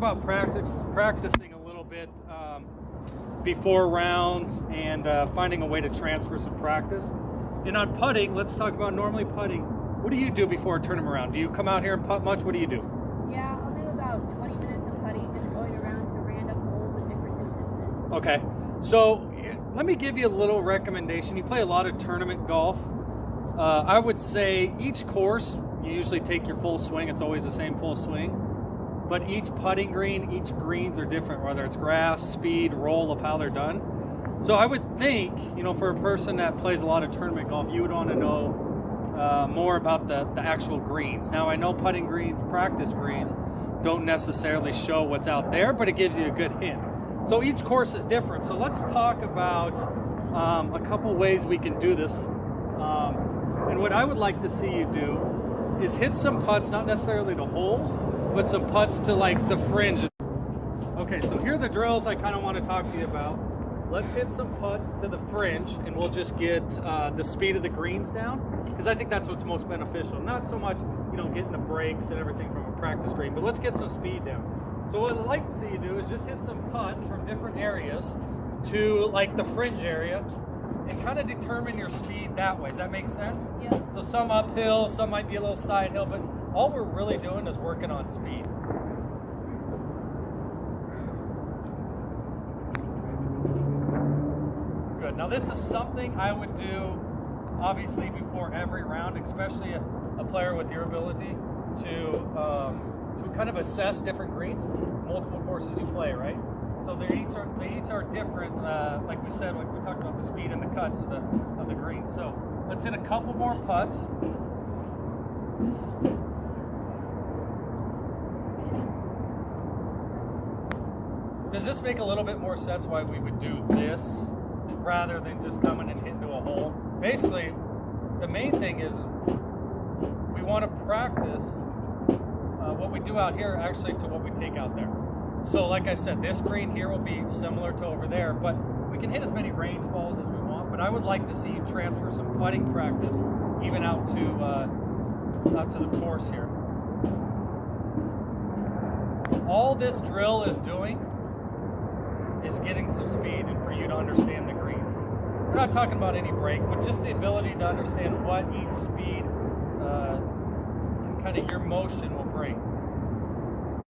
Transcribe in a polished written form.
About practicing a little bit before rounds and finding a way to transfer some practice. And on putting, let's talk about normally putting. What do you do before a tournament round? Do you come out here and putt much? What do you do? Yeah, I'll do about 20 minutes of putting, just going around to random holes at different distances. Okay, so let me give you a little recommendation. You play a lot of tournament golf. I would say each course, you usually take your full swing. It's always the same full swing. But each putting green, each greens are different, whether it's grass, speed, roll of how they're done. So I would think, for a person that plays a lot of tournament golf, you would want to know more about the actual greens. Now, I know putting greens, practice greens, don't necessarily show what's out there, but it gives you a good hint. So each course is different. So let's talk about a couple ways we can do this. And what I would like to see you do is hit some putts, not necessarily to holes, but some putts to like the fringe. Okay, so here are the drills I kind of want to talk to you about. Let's hit some putts to the fringe, and we'll just get the speed of the greens down, because I think that's what's most beneficial. Not so much, getting the breaks and everything from a practice green, but let's get some speed down. So what I'd like to see you do is just hit some putts from different areas to like the fringe area, and kind of determine your speed that way. Does that make sense? Yeah. So some uphill, some might be a little side hill, but all we're really doing is working on speed. Good. Now this is something I would do obviously before every round, especially a player with your ability to kind of assess different greens, multiple courses you play, right? So they each are different. Like we said, like we talked about the speed and the cuts of the green. So let's hit a couple more putts. Does this make a little bit more sense why we would do this rather than just coming and hitting to a hole? Basically, the main thing is we want to practice what we do out here actually to what we take out there. So like I said, this green here will be similar to over there, but we can hit as many range balls as we want, but I would like to see you transfer some putting practice even out to the course here. All this drill is doing is getting some speed and for you to understand the greens. We're not talking about any break, but just the ability to understand what each speed and kind of your motion will bring.